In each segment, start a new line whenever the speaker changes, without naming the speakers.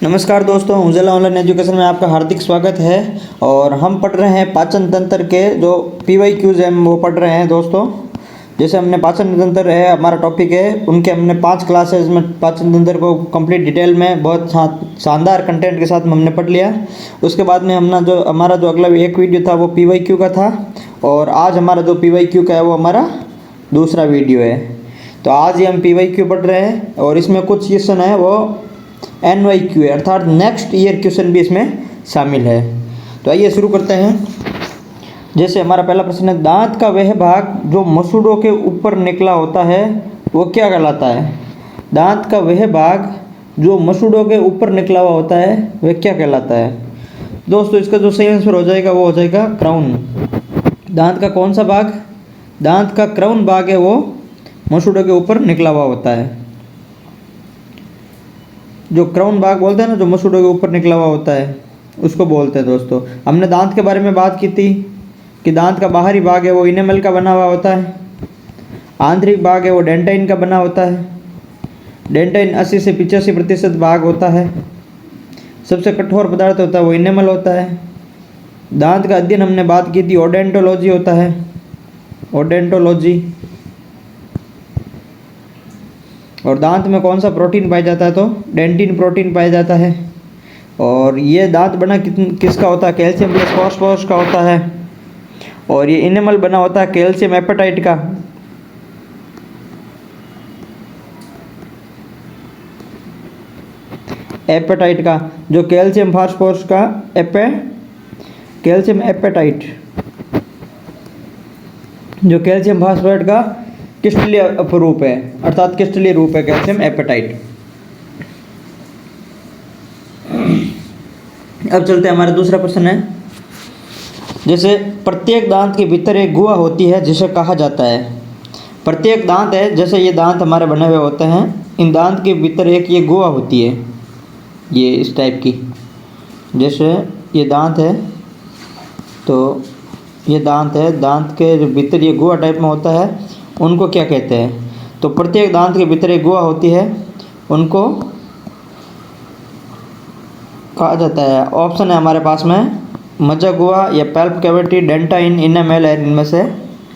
नमस्कार दोस्तों, उजाला online education में आपका हार्दिक स्वागत है। और हम पढ़ रहे हैं पाचन तंत्र के जो PYQs हैं वो पढ़ रहे हैं दोस्तों। जैसे हमने पाचन तंत्र है हमारा टॉपिक है, उनके हमने 5 क्लासेज में पाचन तंत्र को कंप्लीट डिटेल में बहुत शानदार कंटेंट के साथ में हमने पढ़ लिया। उसके बाद में हमारा जो अगला एक वीडियो था वो PYQ का था, और आज हमारा जो PYQ का है वो हमारा दूसरा वीडियो है। तो आज ही हम PYQ पढ़ रहे हैं और इसमें कुछ क्वेश्चन है वो NYQ है, अर्थात नेक्स्ट ईयर क्वेश्चन भी इसमें शामिल है। तो आइए शुरू करते हैं। जैसे हमारा पहला प्रश्न है, दांत का वह भाग जो मसूड़ों के ऊपर निकला होता है वो क्या कहलाता है? दांत का वह भाग जो मसूड़ों के ऊपर निकला हुआ होता है वह क्या कहलाता है? दोस्तों इसका जो सही आंसर हो जाएगा वो हो जाएगा क्राउन। दांत का कौन सा भाग? दांत का क्राउन भाग है वो मसूड़ों के ऊपर निकला हुआ होता है। जो क्राउन भाग बोलते हैं ना, जो मसूड़ों के ऊपर निकला हुआ होता है उसको बोलते हैं। दोस्तों हमने दांत के बारे में बात की थी कि दांत का बाहरी भाग है वो इनेमल का बना हुआ होता है, आंतरिक भाग है वो डेंटाइन का बना होता है। डेंटाइन 80 से 85% भाग होता है। सबसे कठोर पदार्थ होता है वो इनेमल होता है। दांत का अध्ययन हमने बात की थी ओडेंटोलॉजी होता है, ओडेंटोलॉजी। और दांत में कौन सा प्रोटीन पाया जाता है? तो डेंटिन प्रोटीन पाया जाता है। और ये दांत बना किसका होता है? कैल्शियम प्लस फॉस्फोरस का होता है। और ये इनेमल बना होता है कैल्शियम एपेटाइट का। एपेटाइट का, जो कैल्शियम फॉस्फोरस का कैल्शियम एपेटाइट, जो कैल्शियम फॉस्फेट का क्रिस्टलीय रूप है, अर्थात क्रिस्टलीय रूप है कैल्शियम एपेटाइट। अब चलते हैं, हमारा दूसरा प्रश्न है। जैसे प्रत्येक दांत के भीतर एक गुहा होती है जिसे कहा जाता है। प्रत्येक दांत है, जैसे ये दांत हमारे बने हुए होते हैं, इन दांत के भीतर एक ये गुहा होती है, ये इस टाइप की। जैसे ये दांत है तो ये दांत है, दांत के जो भीतर ये गुहा टाइप में होता है उनको क्या कहते हैं? तो प्रत्येक दांत के भीतर एक गुहा होती है, उनको कहा जाता है। ऑप्शन है हमारे पास में मज्जा गुहा या पैल्प कैविटी, डेंटाइन, इनेमल है, इनमें से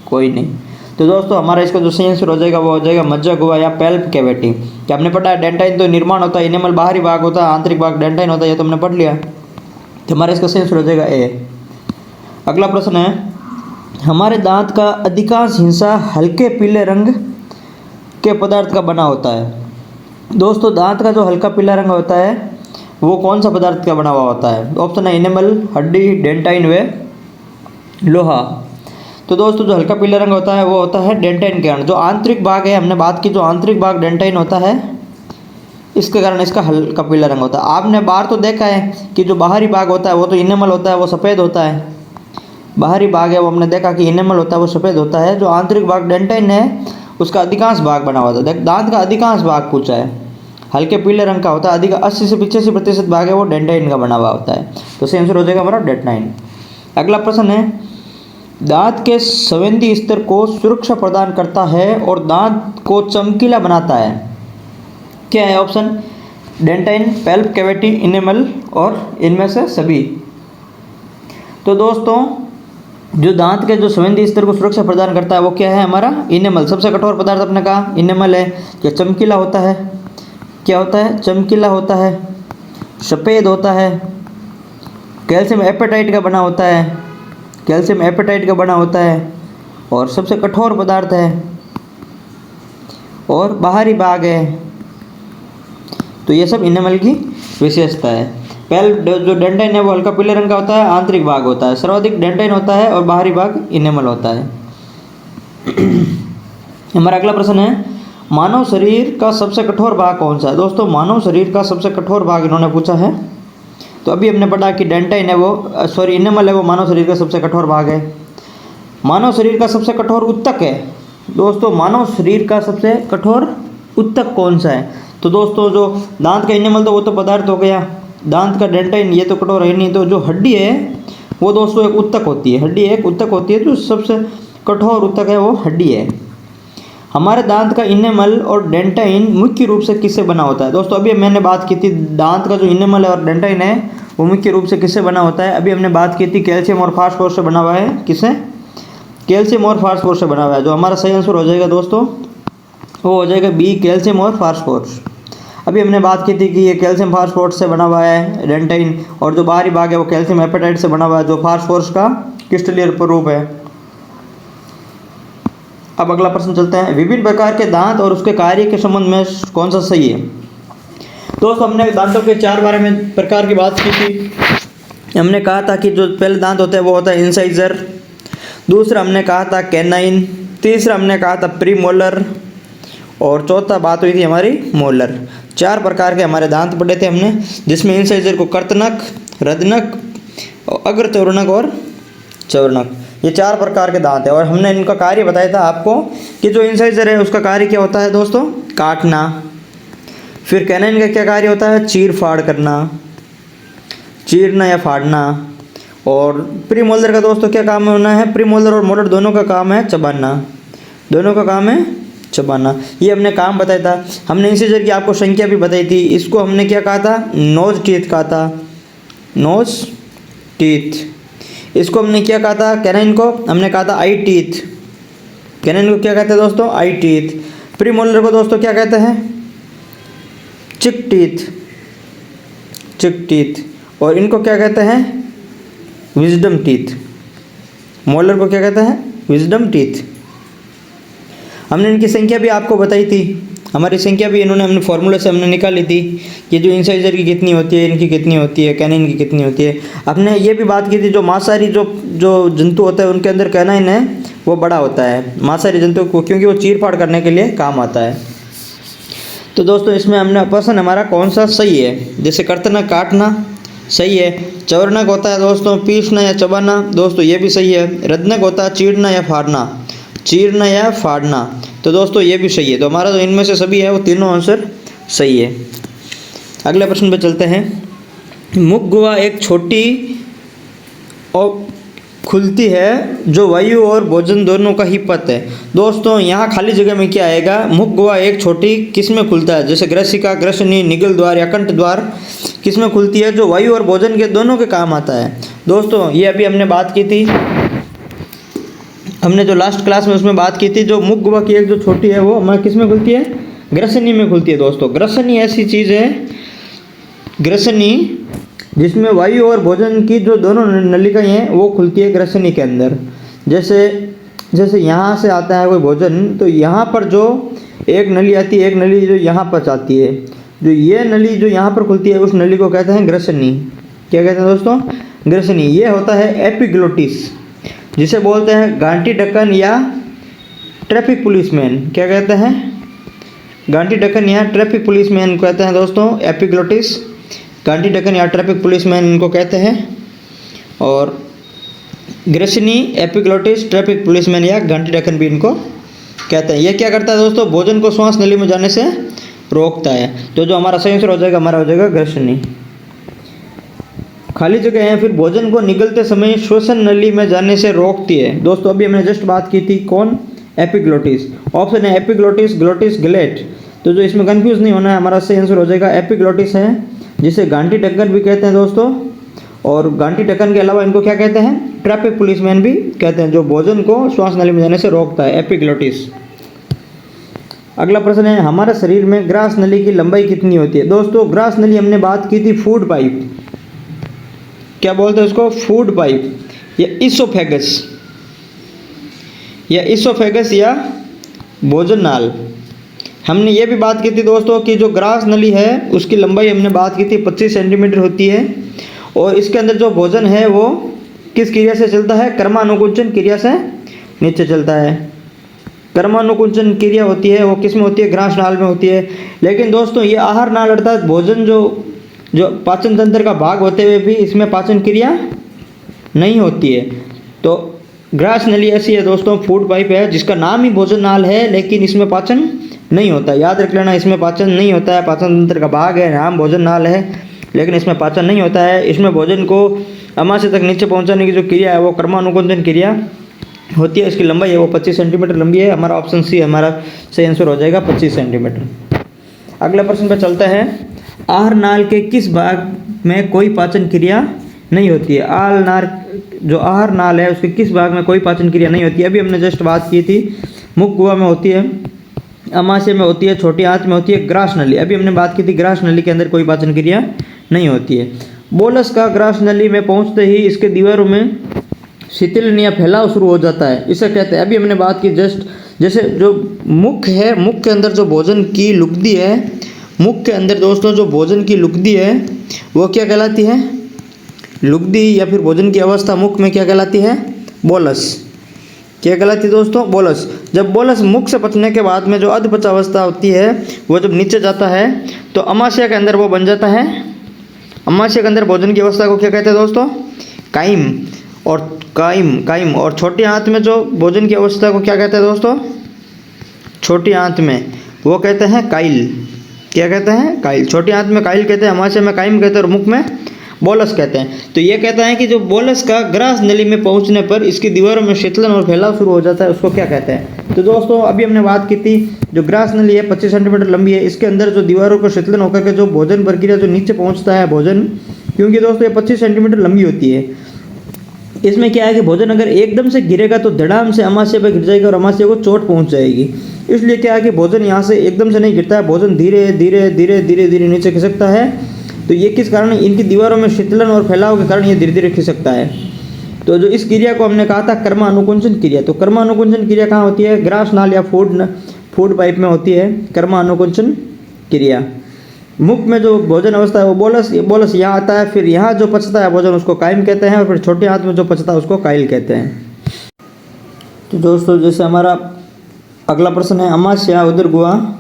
कोई नहीं। तो दोस्तों हमारा इसका जो सही आंसर हो जाएगा वो हो जाएगा मज्जा गुहा या पैल्प कैविटी। क्या हमने पढ़ा है? डेंटाइन तो निर्माण होता है, इनेमल बाहरी भाग होता है, आंतरिक भाग डेंटाइन होता है, ये तो हमने पढ़ लिया। तो हमारा इसका सही आंसर हो जाएगा ए। अगला प्रश्न है, हमारे दांत का अधिकांश हिस्सा हल्के पीले रंग के पदार्थ का बना होता है। दोस्तों दांत का जो हल्का पीला रंग होता है वो कौन सा पदार्थ का बना हुआ होता है? ऑप्शन है इनेमल, हड्डी, डेंटाइन व लोहा। तो दोस्तों जो हल्का पीला रंग होता है वो होता है डेंटाइन के कारण। जो आंतरिक भाग है, हमने बात की, जो आंतरिक भाग डेंटाइन होता है, इसके कारण इसका हल्का पीला रंग होता है। आपने बाहर तो देखा है कि जो बाहरी भाग होता है वो तो इनेमल होता है, वो सफ़ेद होता है। बाहरी भाग है वो हमने देखा कि इनेमल होता है, वो सफ़ेद होता है। जो आंतरिक भाग डेंटाइन है उसका अधिकांश भाग बना हुआ था। दांत का अधिकांश भाग पूछा है, हल्के पीले रंग का होता है। अधिक 80 से 85% भाग है वो डेंटाइन का बना हुआ होता है। तो सही आंसर हो जाएगा हमारा डेंटाइन। अगला प्रश्न है, दांत के संवेदी स्तर को सुरक्षा प्रदान करता है और दांत को चमकीला बनाता है, क्या है option? Dentine, palp cavity, enamel और इनमें से सभी। तो दोस्तों जो दांत के जो संवेदी स्तर को सुरक्षा प्रदान करता है वो क्या है? हमारा इनेमल। सबसे कठोर पदार्थ अपने कहा इनेमल है। क्या चमकीला होता है? क्या होता है? चमकीला होता है, सफ़ेद होता है, कैल्शियम एपेटाइट का बना होता है, कैल्शियम एपेटाइट का बना होता है, और सबसे कठोर पदार्थ है, और बाहरी भाग है। तो ये सब इनेमल की विशेषता है। पैल्प जो डेंटाइन है वो हल्का पीले रंग का होता है, आंतरिक भाग होता है, सर्वाधिक डेंटाइन होता है, और बाहरी भाग इनेमल होता है। हमारा अगला प्रश्न है, मानव शरीर का सबसे कठोर भाग कौन सा है? दोस्तों मानव शरीर का सबसे कठोर भाग इन्होंने पूछा है। तो अभी हमने पढ़ा कि डेंटाइन है वो इनेमल है वो मानव शरीर का सबसे कठोर भाग है। मानव शरीर का सबसे कठोर उत्तक है। दोस्तों मानव शरीर का सबसे कठोर उत्तक कौन सा है? तो दोस्तों जो दांत का इनेमल तो वो तो पदार्थ हो गया, दांत का डेंटाइन ये तो कठोर है नहीं। तो जो हड्डी है वो दोस्तों एक उत्तक होती है, हड्डी एक उत्तक होती है, जो सबसे कठोर उत्तक है वो हड्डी है। हमारे दांत का इनेमल और डेंटाइन मुख्य रूप से किससे बना होता है? दोस्तों अभी मैंने बात की थी दांत का जो इनेमल है और डेंटाइन है वो मुख्य रूप से किससे बना होता है? अभी हमने बात की थी कैल्शियम और फास्फोरस से बना हुआ है। किससे? कैल्शियम और फास्फोरस से बना हुआ है। जो हमारा सही आंसर हो जाएगा दोस्तों वो हो जाएगा बी, कैल्शियम और फास्फोरस। अभी हमने बात की थी कि ये कैल्शियम फास्फोरस से बना हुआ है डेंटाइन, और जो बाहरी भाग है वो कैल्शियम हेपेटाइट से बना हुआ है जो फास्फोरस का क्रिस्टलीय रूप है। अब अगला प्रश्न चलते हैं, विभिन्न प्रकार के दांत और उसके कार्य के संबंध में कौन सा सही है? दोस्तों हमने दांतों के 4 बारे में प्रकार की बात की थी। हमने कहा था कि जो पहले दांत होते हैं वो होता है इंसाइजर, दूसरा हमने कहा था कैनाइन, तीसरा हमने कहा था प्रीमोलर, और चौथा बात हुई थी हमारी मोलर। 4 प्रकार के हमारे दांत पढ़े थे हमने, जिसमें इंसाइजर को कर्तनक, रदनक, अग्रचौर्णक और चौर्णक, ये 4 प्रकार के दांत है। और हमने इनका कार्य बताया था आपको कि जो इंसाइजर है उसका कार्य क्या होता है दोस्तों? काटना। फिर कैनाइन का क्या कार्य होता है? चीर फाड़ करना, चीरना या फाड़ना। और प्रीमोलर का दोस्तों क्या काम होना है? प्रीमोलर और मोलर दोनों का काम है चबाना, दोनों का काम है चबाना। ये हमने काम बताया था। हमने इंसाइजर की आपको संख्या भी बताई थी। इसको हमने क्या कहा था? नोज टीथ कहा था, नोज टीथ। इसको हमने क्या कहा था? कैनाइन को हमने कहा था आई टीथ। कैनाइन को क्या कहते हैं दोस्तों? आई टीथ। प्रीमोलर को दोस्तों क्या कहते हैं? चिक टीथ, चिक टीथ। और इनको क्या कहते हैं? Wisdom teeth. मोलर को क्या कहते हैं? Wisdom teeth. हमने इनकी संख्या भी आपको बताई थी। हमारी संख्या भी इन्होंने हमने फॉर्मूले से हमने निकाली थी कि जो इंसाइजर की कितनी होती है, इनकी कितनी होती है, कैनाइन की कितनी होती है। हमने ये भी बात की थी जो मांसाहारी जो जंतु होता है उनके अंदर कैनाइन है वो बड़ा होता है मांसाहारी जंतु को, क्योंकि वो चीर फाड़ करने के लिए काम आता है। तो दोस्तों इसमें हमने प्रश्न हमारा कौन सा सही है? जैसे कर्तना, काटना सही है। चौर्णक होता है दोस्तों पीसना या चबाना, दोस्तों ये भी सही है। रदनक होता है चीरना या फाड़ना, चीरना या फाड़ना, तो दोस्तों ये भी सही है। तो हमारा जो इनमें से सभी है वो तीनों आंसर सही है। अगले प्रश्न पे चलते हैं। मुख गुहा एक छोटी और खुलती है जो वायु और भोजन दोनों का ही पथ है। दोस्तों यहाँ खाली जगह में क्या आएगा? मुख गुहा एक छोटी किस में खुलता है? जैसे ग्रसिका, ग्रसनी, निगल द्वार या कंठ द्वार किस में खुलती है? जो वायु और भोजन के दोनों के काम आता है। दोस्तों ये अभी हमने बात की थी, हमने जो लास्ट क्लास में उसमें बात की थी। जो मुख गुहा की एक जो छोटी है वो हमारे किस में खुलती है? ग्रसनी में खुलती है। दोस्तों ग्रसनी ऐसी चीज़ है, ग्रसनी जिसमें वायु और भोजन की जो दोनों नलिकाएं हैं वो खुलती है ग्रसनी के अंदर। जैसे यहाँ से आता है कोई भोजन तो यहाँ पर जो एक नली आती है, एक नली जो यहाँ पर जाती है, जो ये नली जो यहाँ पर खुलती है उस नली को कहते हैं ग्रसनी। क्या कहते हैं दोस्तों? ग्रसनी। ये होता है एपिग्लोटिस, जिसे बोलते हैं गांठी ढक्कन या ट्रैफिक पुलिसमैन। क्या कहते हैं? गांठी ढक्कन या ट्रैफिक पुलिसमैन कहते हैं दोस्तों एपिग्लोटिस। गांठी ढक्कन या ट्रैफिक पुलिसमैन इनको कहते हैं। और ग्रसनी, एपिग्लोटिस, ट्रैफिक पुलिसमैन या गांठी ढक्कन भी इनको कहते हैं। ये क्या करता है दोस्तों? भोजन को श्वास नली में जाने से रोकता है। तो जो हमारा सही आंसर हो जाएगा हमारा हो जाएगा ग्रसनी। खाली जगह है। फिर भोजन को निगलते समय श्वसन नली में जाने से रोकती है। दोस्तों अभी हमने जस्ट बात की थी कौन? एपिग्लोटिस। ऑप्शन है एपिग्लोटिस, ग्लोटिस, ग्लेट। तो जो इसमें कंफ्यूज नहीं होना है, हमारा सही आंसर हो जाएगा एपिग्लोटिस है, जिसे गांठी ढक्कन भी कहते हैं दोस्तों। और गांठी ढक्कन के अलावा इनको क्या कहते हैं? ट्रैफिक पुलिसमैन भी कहते हैं, जो भोजन को श्वास नली में जाने से रोकता है, एपिग्लोटिस। अगला प्रश्न है, हमारे शरीर में ग्रास नली की लंबाई कितनी होती है? दोस्तों ग्रास नली हमने बात की थी फूड पाइप। क्या बोलते हैं उसको? फूड पाइप या इसोफेगस, या भोजन नाल। हमने ये भी बात की थी दोस्तों कि जो ग्रास नली है उसकी लंबाई हमने बात की थी 25 सेंटीमीटर होती है। और इसके अंदर जो भोजन है वो किस क्रिया से चलता है? कर्मानुकुंचन क्रिया से नीचे चलता है। कर्मानुकुंचन क्रिया होती है वो किस में होती है? ग्रास नाल में होती है। लेकिन दोस्तों ये आहार नाल अर्थात भोजन जो पाचन तंत्र का भाग होते हुए भी इसमें पाचन क्रिया नहीं होती है। तो ग्रास नली ऐसी है दोस्तों, फूड पाइप है जिसका नाम ही भोजन नाल है, लेकिन इसमें पाचन नहीं होता। याद रख लेना, इसमें पाचन नहीं होता है। पाचन तंत्र का भाग है, नाम भोजन नाल है, लेकिन इसमें पाचन नहीं होता है। इसमें भोजन को अमाशय तक नीचे पहुंचाने की जो क्रिया है वो कर्मानुकुंचन क्रिया होती है, इसकी लंबाई है वो 25 सेंटीमीटर लंबी है। हमारा ऑप्शन सी हमारा सही आंसर हो जाएगा 25 सेंटीमीटर। अगला प्रश्न पर चलता है, आहार नाल के किस भाग में कोई पाचन क्रिया नहीं होती है? आहार नाल, जो आहार नाल है उसके किस भाग में कोई पाचन क्रिया नहीं होती है? अभी हमने जस्ट बात की थी, मुख गुहा में होती है, अमाशय में होती है, छोटी आंत में होती है, ग्रास नली। अभी हमने बात की थी ग्रास नली के अंदर कोई पाचन क्रिया नहीं होती है। बोलस का ग्रास नली में पहुंचते ही इसके दीवारों में शिथिलन या फैलाव शुरू हो जाता है, इसे कहते हैं। अभी हमने बात की जस्ट, जैसे जो मुख है, मुख के अंदर जो भोजन की लुगदी है, मुख के अंदर दोस्तों जो भोजन की लुगदी है वो क्या कहलाती है? लुगदी या फिर भोजन की अवस्था मुख में क्या कहलाती है? बोलस। क्या कहलाती है दोस्तों? बोलस। जब बोलस मुख से पचने के बाद में जो अधपचा अवस्था होती है वो जब नीचे जाता है तो अमाशय के अंदर वो बन जाता है। अमाशय के अंदर भोजन की अवस्था को क्या कहते हैं दोस्तों? काइम। और काइम और छोटी आंत में जो भोजन की अवस्था को क्या कहते हैं दोस्तों? छोटी आंत में वो कहते हैं काइल। क्या कहते हैं? काइल। छोटी आंत में काइल कहते हैं, अमाशय में काइम कहते हैं और मुख में बोलस कहते हैं। तो ये कहता है कि जो बोलस का ग्रास नली में पहुंचने पर इसकी दीवारों में शीतलन और फैलाव शुरू हो जाता है, उसको क्या कहते हैं? तो दोस्तों अभी हमने बात की थी, जो ग्रास नली है 25 सेंटीमीटर लंबी है, इसके अंदर जो दीवारों को शीतलन होकर के जो भोजन प्रक्रिया जो नीचे पहुंचता है भोजन, क्योंकि दोस्तों ये 25 सेंटीमीटर लंबी होती है, इसमें क्या है कि भोजन अगर एकदम से गिरेगा तो धड़ाम से अमाशय पर गिर जाएगा और अमाशय को चोट पहुंच जाएगी। इसलिए क्या है कि भोजन यहाँ से एकदम से नहीं गिरता है, भोजन धीरे धीरे धीरे धीरे धीरे नीचे खिसकता है। तो ये किस कारण? इनकी दीवारों में शीतलन और फैलाव के कारण ये धीरे धीरे खिसकता है। तो जो इस क्रिया को हमने कहा था कर्मानुकुंचन क्रिया, तो कर्मानुकुंचन क्रिया कहाँ होती है? ग्रास नाल या फूड पाइप में होती है कर्मानुकुंचन क्रिया। मुख में जो भोजन अवस्था है वो बोलस यहाँ आता है, फिर यहाँ जो पचता है भोजन उसको काइम कहते हैं, और फिर छोटे हाथ में जो पचता है उसको काइल कहते हैं। तो दोस्तों जैसे हमारा अगला प्रश्न है, अमाशय उदर गुहा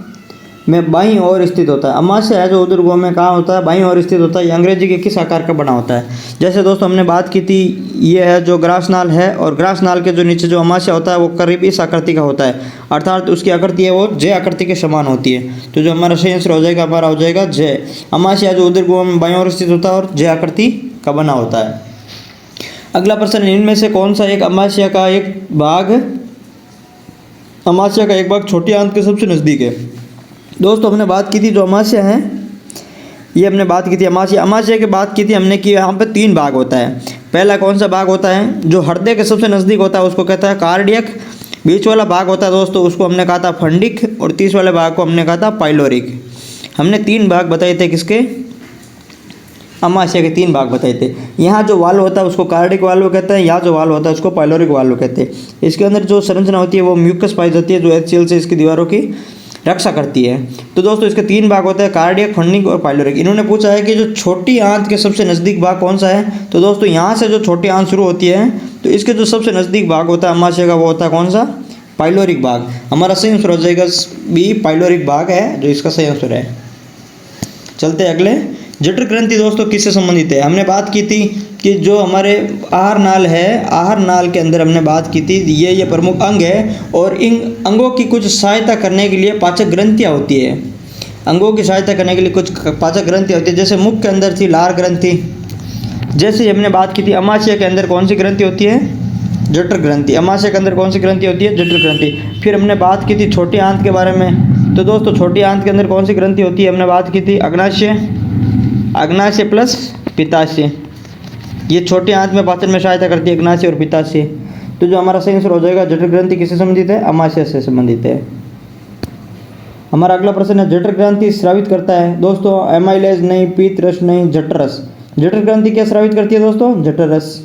में बाईं ओर स्थित होता है। अमाशय है जो उदर गुहा में कहाँ होता है? बाईं ओर स्थित होता है। ये अंग्रेजी के किस आकार का बना होता है? जैसे दोस्तों हमने बात की थी, ये है जो ग्रास नाल है, और ग्रास नाल के जो नीचे जो अमाशय होता है वो करीब इस आकृति का होता है, अर्थात उसकी आकृति है वो जे आकृति के समान होती है। तो जो हमारा सही आंसर हो जाएगा हमारा हो जाएगा जे। अमाशय जो उदर गुहा में बाईं ओर स्थित होता है और जे आकृति का बना होता है। अगला प्रश्न, इनमें से कौन सा एक अमाशय का एक भाग छोटी आंत के सबसे नज़दीक है? दोस्तों हमने बात की थी जो अमाशय है, ये हमने बात की थी अमाशय की बात की थी हमने कि यहाँ पे 3 भाग होता है। पहला कौन सा भाग होता है? जो हृदय के सबसे नज़दीक होता है उसको कहता है कार्डियक। बीच वाला भाग होता है दोस्तों उसको हमने कहा था फंडिक, और तीसरे वाले भाग को हमने कहा था पाइलोरिक। हमने 3 भाग बताए थे किसके? अमाशय के 3 भाग बताए थे। यहाँ जो वाल्व होता है उसको कार्डिक वाल्व कहते हैं, यहाँ जो वाल्व होता है उसको पाइलोरिक वाल्व कहते हैं। इसके अंदर जो संरचना होती है वो म्यूकस पाई जाती है, जो HCl से इसकी दीवारों की रक्षा करती है। तो दोस्तों इसके 3 भाग होते हैं, कार्डियक, फंडिक और पाइलोरिक। इन्होंने पूछा है कि जो छोटी आंत के सबसे नज़दीक भाग कौन सा है? तो दोस्तों यहाँ से जो छोटी आंत शुरू होती है तो इसके जो सबसे नज़दीक भाग होता है अमाशय का वो होता है कौन सा? पाइलोरिक भाग। हमारा सही आंसर हो जाएगा बी, पाइलोरिक भाग है जो इसका सही आंसर है। चलते अगले, जठर ग्रंथि दोस्तों किससे संबंधित है? हमने बात की थी कि जो हमारे आहार नाल है, आहार नाल के अंदर हमने बात की थी ये प्रमुख अंग है, और इन अंगों की कुछ सहायता करने के लिए पाचक ग्रंथियाँ होती है। अंगों की सहायता करने के लिए कुछ पाचक ग्रंथियाँ होती है। जैसे मुख के अंदर थी लार ग्रंथि, जैसे हमने बात की थी अमाशय के अंदर कौन सी ग्रंथि होती है? जठर ग्रंथि। अमाशय के अंदर कौन सी ग्रंथि होती है? जठर ग्रंथि। फिर हमने बात की थी छोटी आंत के बारे में, तो दोस्तों छोटी आंत के अंदर कौन सी ग्रंथि होती है? हमने बात की थी अग्नाशय प्लस पित्ताशय। ये छोटी आंत में पाचन में सहायता करती है, अग्नाशय और पित्ताशय। तो जो हमारा सही आंसर हो जाएगा जठर ग्रंथि किससे संबंधित है? अमाशय से संबंधित है। हमारा अगला प्रश्न है, जठर ग्रंथि स्रावित करता है दोस्तों एमाइलेज नहीं, पीत रस नहीं, जठर रस। जठर ग्रंथि क्या स्रावित करती है दोस्तों? जठर रस।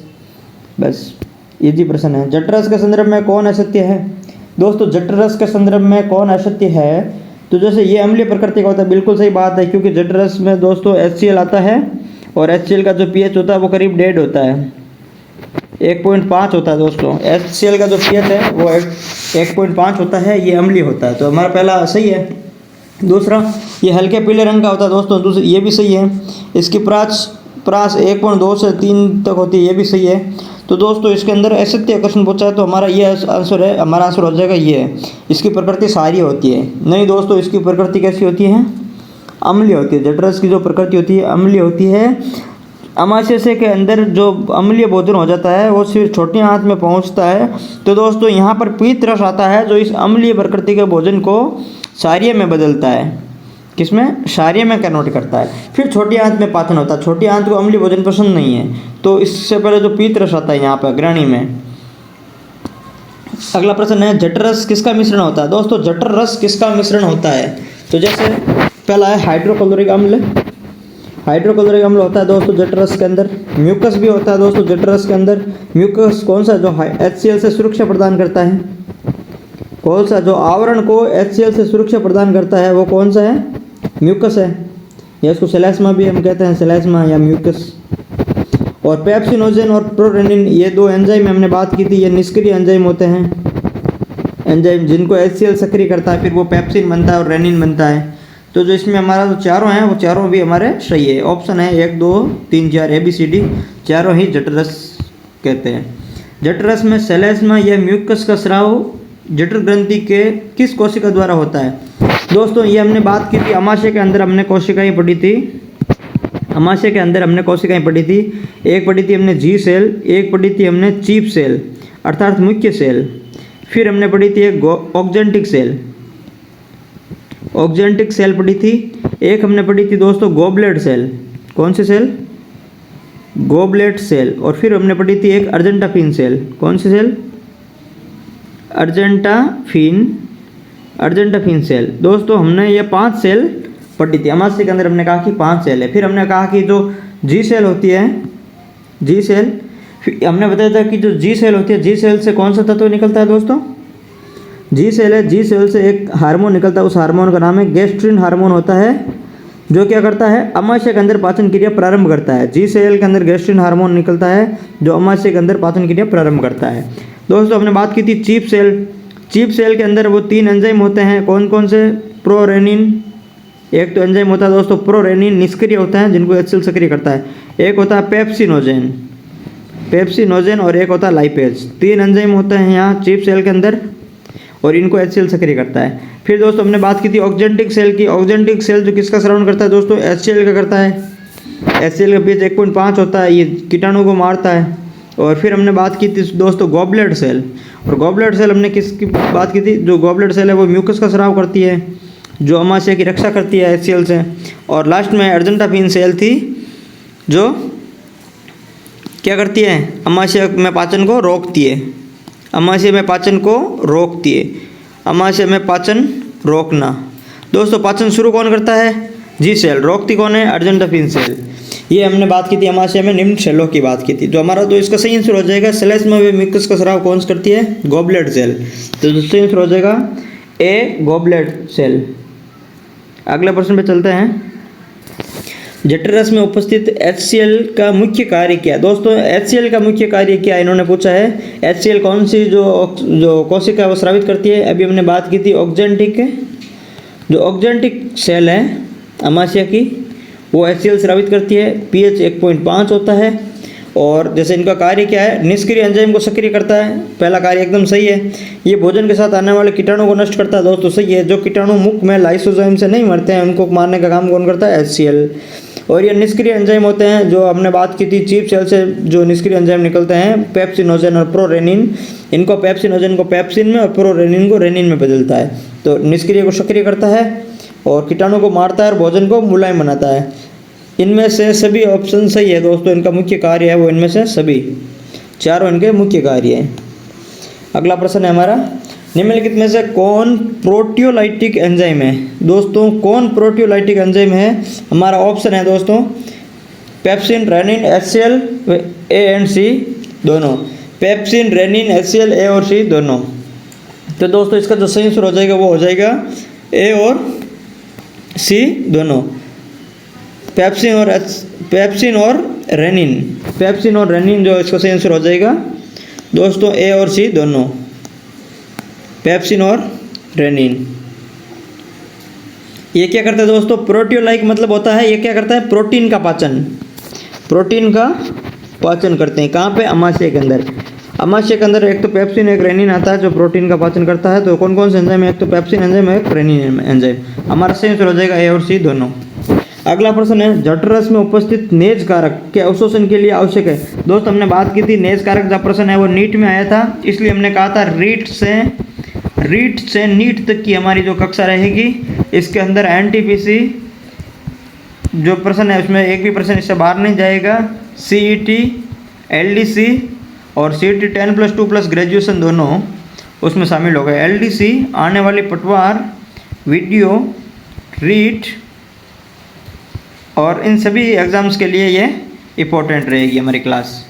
बस इजी प्रश्न है। जठर रस के संदर्भ में कौन असत्य है? दोस्तों जठर रस के संदर्भ में कौन असत्य है? तो जैसे ये अम्लीय प्रकृति का होता है, बिल्कुल सही बात है, क्योंकि जठर रस में दोस्तों HCl आता है, और HCl का जो pH होता है वो करीब 1.5 होता है, 1.5 होता है दोस्तों। HCl का जो pH है वो 1.5 होता है, ये अम्लीय होता है। तो हमारा पहला सही है। दूसरा, ये हल्के पीले रंग का होता है दोस्तों, दूसरी ये भी सही है। इसकी प्रास 1.2 से 3 तक होती है, ये भी सही है। तो दोस्तों इसके अंदर असत्य क्वेश्चन पूछा है, तो हमारा ये आंसर है, हमारा आंसर हो जाएगा ये है। इसकी प्रकृति क्षारीय होती है। नहीं दोस्तों, इसकी प्रकृति कैसी होती है? अम्लीय होती है। जठर रस की जो प्रकृति होती है अम्लीय होती है, अमाशय के अंदर जो अम्लीय भोजन हो जाता है वो सिर्फ छोटी आंत में पहुंचता है। तो दोस्तों यहाँ पर पीत रस आता है जो इस अम्लीय प्रकृति के भोजन को क्षारीय में बदलता है। किसमें? क्षारीय में कन्वर्ट करता है। फिर छोटी आंत में पाचन होता है। छोटी आंत को अम्लीय भोजन पसंद नहीं है, तो इससे पहले जो पीत रस आता है यहाँ पर ग्रहणी में। अगला प्रश्न है, जठरस किसका मिश्रण होता है? दोस्तों जठरस किसका मिश्रण होता है? तो जैसे पहला है हाइड्रोक्लोरिक अम्ल। हाइड्रोक्लोरिक अम्ल होता है दोस्तों जठरस के अंदर। म्यूकस भी होता है दोस्तों जठरस के अंदर। म्यूकस कौन सा? जो HCl से सुरक्षा प्रदान करता है। कौन सा? जो आवरण को HCl से सुरक्षा प्रदान करता है वो कौन सा है? म्यूकस है, या इसको सेलेस्मा भी हम कहते हैं, सेलेस्मा या म्यूकस। और पेप्सिनोजेन और प्रोरेनिन, ये दो एंजाइम हमने बात की थी, ये निष्क्रिय एंजाइम होते हैं। एंजाइम जिनको HCl सक्रिय करता है, फिर वो पेप्सिन बनता है और रेनिन बनता है। तो जो इसमें हमारा जो चारों हैं वो चारों भी हमारे सही है। ऑप्शन है 1 2 3 4 ABCD, चारों ही जठरस कहते हैं। जठरस में सेलेस्मा या म्यूकस का स्राव जठर ग्रंथि के किस कोशिका द्वारा होता है? दोस्तों ये हमने बात की थी, अमाशय के अंदर हमने कोशिकाएं पढ़ी थी। अमाशय के अंदर हमने कोशिकाएं पढ़ी थी। एक पढ़ी थी हमने जी सेल, एक पढ़ी थी हमने चीफ सेल अर्थात मुख्य सेल, फिर हमने पढ़ी थी एक ऑक्जेंटिक सेल, ऑक्जेंटिक सेल पढ़ी थी। एक हमने पढ़ी थी दोस्तों गोबलेट सेल। कौन सी सेल? Goblet cell. और फिर हमने पढ़ी थी एक अर्जेंटाफिन सेल। कौन सी सेल? Argentaffin cell. दोस्तों हमने ये 5 सेल पढ़ी थी। अमाशय के अंदर हमने कहा कि 5 सेल है। फिर हमने कहा कि जो जी सेल होती है, जी सेल, हमने बताया था कि जो जी सेल होती है, जी सेल से कौन सा तत्व निकलता है दोस्तों? जी सेल है। जी सेल से एक हार्मोन निकलता है, उस हार्मोन का नाम है गैस्ट्रिन हार्मोन होता है, जो क्या करता है? अमाशय के अंदर पाचन क्रिया प्रारंभ करता है। जी सेल के अंदर गैस्ट्रिन हार्मोन निकलता है जो अमाशय के अंदर पाचन क्रिया प्रारंभ करता है। दोस्तों हमने बात की थी चीफ सेल। चीफ सेल के अंदर वो 3 एंजाइम होते हैं। कौन कौन से? प्रोरेनिन, एक तो एंजाइम होता है दोस्तों प्रोरेनिन, निष्क्रिय होता है जिनको HCl सक्रिय करता है। एक होता है पेप्सिनोजेन और एक होता है लाइपेज। 3 एंजाइम होते हैं यहाँ चीफ सेल के अंदर और इनको HCl सक्रिय करता है। फिर दोस्तों हमने बात की थी ऑक्जेंटिक सेल की। ऑक्जेंटिक सेल जो किसका श्रवण करता है दोस्तों? HCl का करता है। HCl का पीएच 1.5 होता है, ये कीटाणु को मारता है। और फिर हमने बात की थी दोस्तों गॉबलेट सेल। और गॉबलेट सेल हमने किसकी बात की थी? जो गॉबलेट सेल है वो म्यूकस का स्राव करती है, जो अमाशय की रक्षा करती है HCl से। और लास्ट में अर्जेंटाफिन सेल थी जो क्या करती है? अमाशय में पाचन को रोकती है। अमाशय में पाचन को रोकती है। अमाशय में पाचन रोकना। दोस्तों पाचन शुरू कौन करता है? G cell. रोकती कौन है? Argentaffin cell. ये हमने बात की थी अमाशय में निम्न सेलों की बात की थी। तो हमारा तो इसका सही आंसर हो जाएगा सेलेस्मा में म्यूकस का स्राव कौन करती है? Goblet cell. तो सही आंसर हो जाएगा ए, गॉबलेट सेल। अगले प्रश्न पे चलते हैं। जठरस में उपस्थित HCl का मुख्य कार्य क्या है? दोस्तों HCl का मुख्य कार्य क्या है इन्होंने पूछा है। HCl कौन सी जो कोशिका वो स्रावित करती है? अभी हमने बात की थी ऑक्जेंटिक, जो ऑक्जेंटिक सेल है अमाशय की वो HCl स्रावित करती है। pH 1.5 होता है। और जैसे इनका कार्य क्या है? निष्क्रिय एंजाइम को सक्रिय करता है। पहला कार्य एकदम सही है। ये भोजन के साथ आने वाले कीटाणु को नष्ट करता है। दोस्तों सही है। जो कीटाणु मुख में लाइसोजाइम से नहीं मरते हैं उनको मारने का काम कौन करता है? HCl। और ये निष्क्रिय एंजाइम होते हैं जो हमने बात की थी चीफ सेल से जो निष्क्रिय एंजाइम निकलते हैं पेप्सिनोजेन और प्रोरेनिन। इनको पेप्सिनोजेन को पेप्सिन में और प्रोरेनिन को रेनिन में बदलता है। तो निष्क्रिय को सक्रिय करता है और कीटाणु को मारता है और भोजन को मुलायम बनाता है। इनमें से सभी ऑप्शन सही है दोस्तों। इनका मुख्य कार्य है वो इनमें से सभी चारों इनके मुख्य कार्य हैं। अगला प्रश्न है हमारा, निम्नलिखित में से कौन प्रोटियोलाइटिक एंजाइम है? दोस्तों कौन प्रोटियोलाइटिक एंजाइम है? हमारा ऑप्शन है दोस्तों pepsin, rennin, HCl, A and C दोनों। पेप्सिन, रेनिन, HCl, A और C दोनों। तो दोस्तों इसका जो सही आंसर हो जाएगा वो हो जाएगा A और C दोनों। पेप्सिन और रेनिन जो इसका सही आंसर हो जाएगा दोस्तों A और C दोनों। पेप्सिन और रेनिन ये क्या करता है दोस्तों? प्रोटियोलाइक मतलब होता है ये क्या करता है? प्रोटीन का पाचन करते हैं। कहाँ पे? अमाशय के अंदर। अमाशय के अंदर एक तो पेप्सिन एक रेनिन आता है जो प्रोटीन का पाचन करता है। तो कौन कौन से एंजाइम है? एक तो पेप्सिन एंजाइम है, एक रेनिन एंजाइम। हमारा सही आंसर हो जाएगा A और C दोनों। अगला प्रश्न है, जठरस में उपस्थित नेज कारक के अवशोषण के लिए आवश्यक है। दोस्त हमने बात की थी नेज कारक का प्रश्न है वो नीट में आया था, इसलिए हमने कहा था रीट से नीट तक की हमारी जो कक्षा रहेगी इसके अंदर एनटीपीसी जो प्रश्न है उसमें एक भी प्रश्न इससे बाहर नहीं जाएगा। सीईटी, एलडीसी और सीईटी 10+2+ ग्रेजुएशन दोनों उसमें शामिल हो गए। एलडीसी आने वाली पटवार, वीडियो, रीट और इन सभी एग्ज़ाम्स के लिए ये इम्पोर्टेंट रहेगी हमारी क्लास।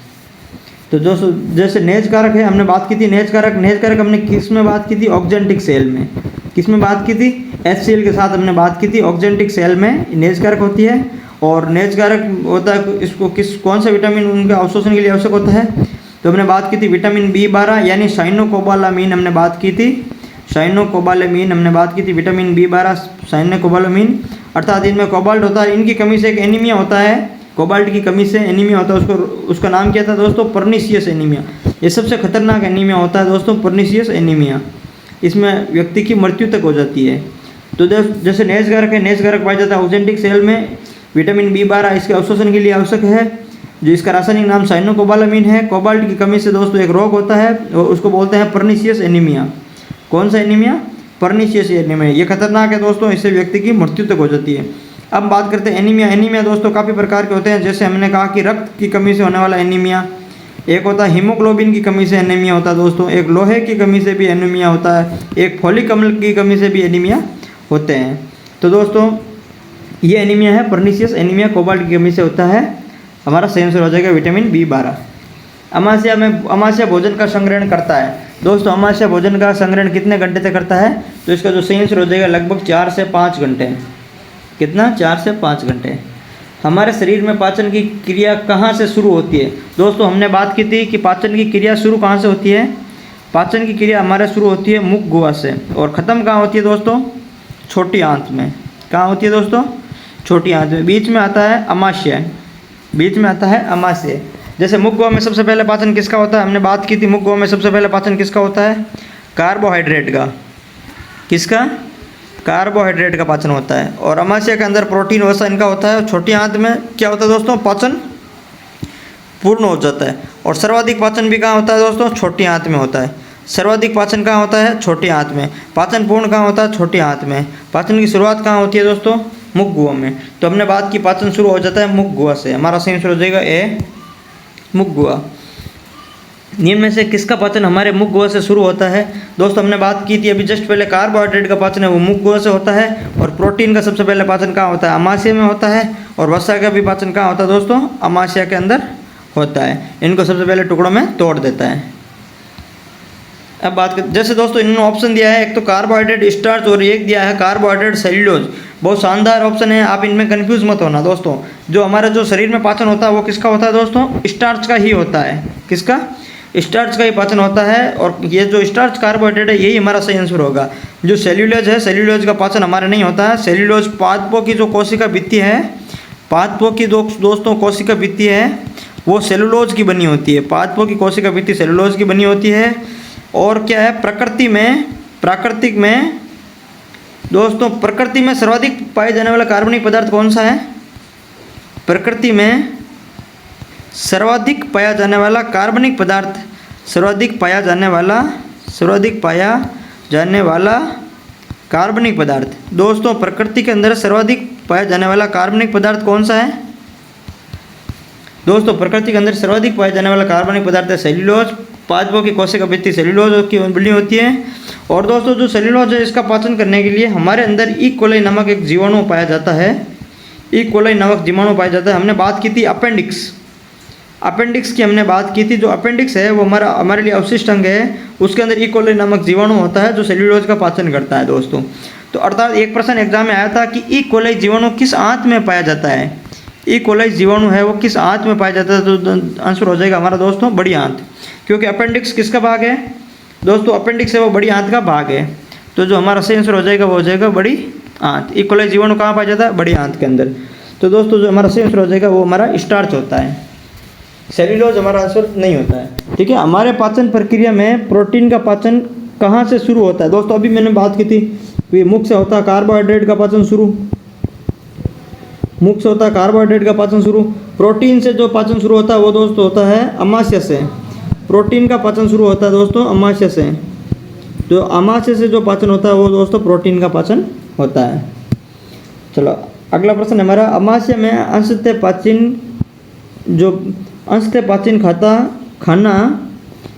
तो दोस्तों जैसे नेज कारक है हमने बात की थी, नेज कारक हमने किस में बात की थी? ऑक्जेंटिक सेल में। किस में बात की थी? HCl के साथ हमने बात की थी। ऑक्जेंटिक सेल में नेज कारक होती है और नेज कारक होता है इसको कौन सा विटामिन उनके अवशोषण के लिए आवश्यक होता है? तो हमने बात की थी विटामिन B12 यानी साइनोकोबालामीन हमने बात की थी। साइनोकोबालामीन हमने बात की थी, विटामिन B12 साइनोकोबालामीन, अर्थात इनमें कोबाल्ट होता है। इनकी कमी से एक एनीमिया होता है, कोबाल्ट की कमी से एनीमिया होता है। उसका नाम क्या था दोस्तों? Pernicious anaemia. ये सबसे खतरनाक एनीमिया होता है दोस्तों, पर्नीशियस एनीमिया। इसमें व्यक्ति की मृत्यु तक हो जाती है। तो जैसे नेज कारक है, नेज कारक पाया जाता है ऑक्जेंटिक सेल में। विटामिन B12 इसके अवशोषण के लिए आवश्यक है, जो इसका रासायनिक नाम साइनोकोबालामीन है। कोबाल्ट की कमी से दोस्तों एक रोग होता है और उसको बोलते हैं पर्नीशियस एनीमिया। कौन सा एनीमिया? Pernicious anaemia. ये खतरनाक है दोस्तों, इससे व्यक्ति की मृत्यु तक हो जाती है। अब बात करते हैं एनीमिया। एनीमिया दोस्तों काफ़ी प्रकार के होते हैं, जैसे हमने कहा कि रक्त की कमी से होने वाला एनीमिया, एक होता है हीमोग्लोबिन की कमी से एनीमिया होता है दोस्तों, एक लोहे की कमी से भी एनीमिया होता है, एक फोलिक अम्ल की कमी से भी एनीमिया होते हैं। तो दोस्तों ये एनीमिया है पर्नीशियस एनीमिया, कोबाल्ट की कमी से होता है। हमारा सही आंसर हो जाएगा विटामिन B12। अमाशय भोजन का संग्रहण करता है। दोस्तों अमाशय भोजन का संग्रहण कितने घंटे तक करता है? तो इसका जो सही आंसर हो जाएगा लगभग 4 से 5 घंटे। कितना? 4 से 5 घंटे। हमारे शरीर में पाचन की क्रिया कहाँ से शुरू होती है? दोस्तों हमने बात की थी कि पाचन की क्रिया शुरू कहाँ से होती है? पाचन की क्रिया हमारे शुरू होती है मुख गुहा से और ख़त्म कहाँ होती है दोस्तों? छोटी आंत में। कहाँ होती है दोस्तों? छोटी आंत में। बीच में आता है अमाशय, बीच में आता है अमाशय। जैसे मुख गुहा में सबसे पहले पाचन किसका होता है? हमने बात की थी मुख गुहा में सबसे पहले पाचन किसका होता है? कार्बोहाइड्रेट का। किसका? कार्बोहाइड्रेट का पाचन होता है। और अमाशय के अंदर प्रोटीन वसा इनका होता है। और छोटी आंत में क्या होता है दोस्तों? पाचन पूर्ण हो जाता है। और सर्वाधिक पाचन भी कहाँ होता है दोस्तों? छोटी आंत में होता है। सर्वाधिक पाचन कहाँ होता है? छोटी आंत में। पाचन पूर्ण कहाँ होता है? छोटी आंत में। पाचन की शुरुआत कहाँ होती है दोस्तों? मुख गुहा में। तो हमने बात की पाचन शुरू हो जाता है मुख गुहा से। हमारा सही आंसर हो जाएगा ए, मुख गुहा। निम्न में से किसका पाचन हमारे मुख गुहा से शुरू होता है? दोस्तों हमने बात की थी अभी जस्ट पहले, कार्बोहाइड्रेट का पाचन है वो मुख गुहा से होता है। और प्रोटीन का सबसे पहले पाचन कहाँ होता है? अमाशय में होता है। और वसा का भी पाचन कहाँ होता है दोस्तों? अमाशय के अंदर होता है। इनको सबसे पहले टुकड़ों में तोड़ देता है। अब बात कर, जैसे दोस्तों इन्होंने ऑप्शन दिया है, एक तो कार्बोहाइड्रेट स्टार्च और एक दिया है कार्बोहाइड्रेट सेल्यूलोज। बहुत शानदार ऑप्शन है, आप इनमें कंफ्यूज मत होना दोस्तों। जो हमारा जो शरीर में पाचन होता है वो किसका होता है दोस्तों? स्टार्च का ही होता है। किसका? स्टार्च का ही पाचन होता है। और ये जो स्टार्च कार्बोहाइड्रेट है यही हमारा सही आंसर होगा। जो सेल्यूलोज है, सेल्यूलोज का पाचन हमारे नहीं होता है। सेल्यूलोज पादपों की जो कोशिका भित्ति है, पादपों की दोस्तों कोशिका भित्ति है वो सेलुलोज की बनी होती है। पादपों की कोशिका भित्ति सेलुलोज की बनी होती है। और क्या है प्राकृतिक में दोस्तों, प्रकृति में सर्वाधिक पाए जाने वाला कार्बनिक पदार्थ कौन सा है? प्रकृति में सर्वाधिक पाया जाने वाला कार्बनिक पदार्थ, सर्वाधिक पाया जाने वाला कार्बनिक पदार्थ। दोस्तों प्रकृति के अंदर सर्वाधिक पाया जाने वाला कार्बनिक पदार्थ कौन सा है? दोस्तों प्रकृति के अंदर सर्वाधिक पाया जाने वाला कार्बनिक पदार्थ है सेल्यूलोज। पादपों की कोशिका भित्ति सेल्यूलोज की बनी होती है। और दोस्तों जो सेल्यूलोज है इसका पाचन करने के लिए हमारे अंदर ई कोलाई नामक एक जीवाणु पाया जाता है। ई कोलाई नामक जीवाणु पाया जाता है। हमने बात की थी अपेंडिक्स की हमने बात की थी। जो अपेंडिक्स है वो हमारे लिए अवशिष्ट अंग है, उसके अंदर ई कोलाई नामक जीवाणु होता है जो सेल्यूलोज का पाचन करता है दोस्तों। तो अर्थात एक प्रश्न एग्जाम में आया था कि ई कोलाई जीवाणु किस आंत में पाया जाता है? ई कोलाई जीवाणु है वो किस आंत में पाया जाता है? तो आंसर हो जाएगा हमारा दोस्तों बड़ी आंत, क्योंकि अपेंडिक्स किसका भाग है दोस्तों? अपेंडिक्स है वो बड़ी आंत का भाग है। तो जो हमारा सही आंसर हो जाएगा वो हो जाएगा बड़ी आंत। ई कोलाई जीवाणु कहाँ पाया जाता है? बड़ी आंत के अंदर। तो दोस्तों जो हमारा सही आंसर हो जाएगा वो हमारा स्टार्च होता है, सेल्यूलोज हमारा आंसर नहीं होता है। ठीक है, हमारे पाचन प्रक्रिया में प्रोटीन का पाचन कहाँ से शुरू होता है? दोस्तों अभी मैंने बात की थी मुख से होता है कार्बोहाइड्रेट का पाचन शुरू, मुख से होता है कार्बोहाइड्रेट का पाचन शुरू। प्रोटीन से जो पाचन शुरू होता है वो दोस्तों होता है अमाशय से। प्रोटीन का पाचन शुरू होता है दोस्तों अमाशय से। जो अमाशय से जो पाचन होता है वो दोस्तों प्रोटीन का पाचन होता है। चलो अगला प्रश्न है हमारा, अमाशय में अंशतः पाचन जो अंशतः पाचन खाना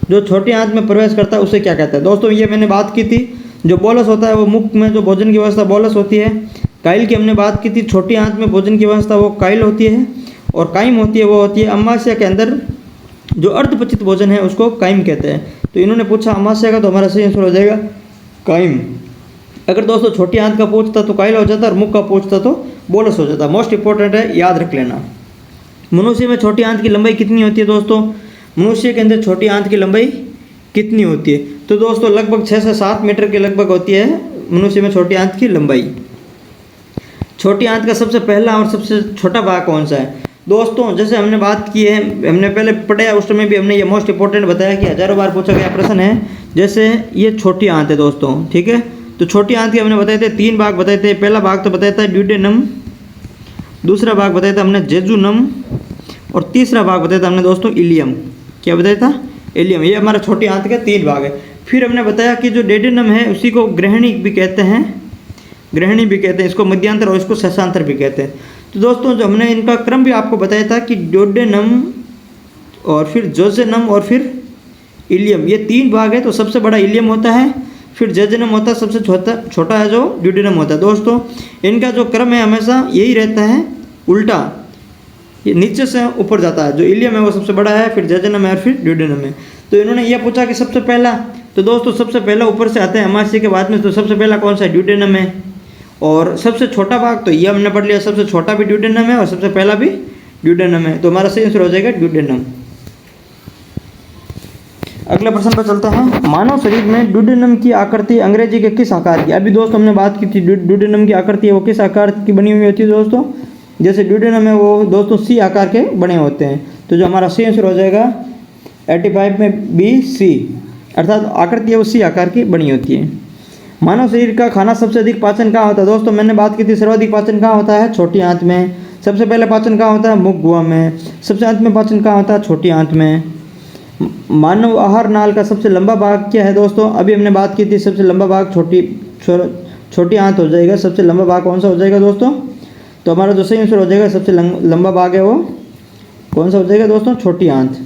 जो छोटी आंत में प्रवेश करता है उसे क्या कहते हैं। दोस्तों ये मैंने बात की थी, जो बोलस होता है वो मुख में जो भोजन की व्यवस्था बोलस होती है। काइल की हमने बात की थी, छोटी आंत में भोजन की व्यवस्था वो काइल होती है, और काइम होती है वो होती है अमाशय के अंदर जो अर्धपचित भोजन है उसको काइम कहते हैं। तो इन्होंने पूछा अमाशय का, तो हमारा सही आंसर हो जाएगा काइम। अगर दोस्तों छोटी आंत का पूछता तो काइल हो जाता, और मुख का पूछता तो बोलस हो जाता। मोस्ट इंपॉर्टेंट है, याद रख लेना। मनुष्य में छोटी आंत की लंबाई कितनी होती है दोस्तों? मनुष्य के अंदर छोटी आंत की लंबाई कितनी होती है? तो दोस्तों लगभग 6 से 7 मीटर के लगभग होती है मनुष्य में छोटी आंत की लंबाई। छोटी आंत का सबसे पहला और सबसे छोटा भाग कौन सा है? दोस्तों जैसे हमने बात की है, हमने पहले पढ़ा उस समय भी हमने ये मोस्ट इंपॉर्टेंट बताया कि हजारों बार पूछा गया प्रश्न है। जैसे ये छोटी आंत है दोस्तों, ठीक है। तो छोटी आंत के हमने बताए थे 3 भाग बताए थे। पहला भाग तो बताया था ड्यूडेनम, दूसरा भाग बताया था हमने जेजुनम, और तीसरा भाग बताया था हमने दोस्तों इलियम। क्या बताया था? इलियम। ये हमारा छोटी आंत के 3 भाग है। फिर हमने बताया कि जो डेडेनम है उसी को ग्रहणी भी कहते हैं, ग्रहणी भी कहते हैं, इसको मध्यांतर और इसको शशांतर भी कहते हैं। तो दोस्तों जो हमने इनका क्रम भी आपको बताया था कि ड्यूडेनम और फिर जोजेनम और फिर इलियम, ये 3 भाग है। तो सबसे बड़ा इलियम होता है, फिर जेजेनम होता है, सबसे छोटा है जो ड्यूडेनम होता है। दोस्तों इनका जो क्रम है हमेशा यही रहता है, उल्टा, ये नीचे से ऊपर जाता है। जो इलियम है वो सबसे बड़ा है, फिर जेजेनम है और फिर ड्यूडेनम है। तो इन्होंने यह पूछा कि सबसे पहला, तो दोस्तों सबसे पहला ऊपर से आते हैं अमाशय के बाद में, तो सबसे पहला कौन सा? ड्यूडेनम है। और सबसे छोटा भाग तो ये हमने पढ़ लिया, सबसे छोटा भी ड्यूडेनम है और सबसे पहला भी ड्यूडेनम है। तो हमारा सही आंसर हो जाएगा ड्यूडेनम। अगले प्रश्न पर चलते हैं। मानव शरीर में ड्यूडेनम की आकृति अंग्रेजी के किस आकार की? अभी दोस्तों हमने बात की थी ड्यूडेनम की आकृति है वो किस आकार की बनी हुई होती है दोस्तों? जैसे ड्यूडेनम है वो दोस्तों सी आकार के बने होते हैं। तो जो हमारा सही आंसर हो जाएगा 85 में बी सी, अर्थात आकृति है वो सी आकार की बनी होती है। मानव शरीर का खाना सबसे अधिक पाचन कहाँ होता है? दोस्तों मैंने बात की थी सर्वाधिक पाचन कहाँ होता है? छोटी आंत में। सबसे पहले पाचन कहाँ होता है? मुख गुहा में। सबसे अंत में पाचन कहाँ होता है? छोटी आंत में। मानव आहार नाल का सबसे लंबा भाग क्या है दोस्तों? अभी हमने बात की थी सबसे लंबा भाग छोटी आंत हो जाएगा। सबसे लंबा भाग कौन सा हो जाएगा दोस्तों? तो हमारा जो सही आंसर हो जाएगा सबसे लंबा भाग है वो कौन सा हो जाएगा दोस्तों? छोटी आंत।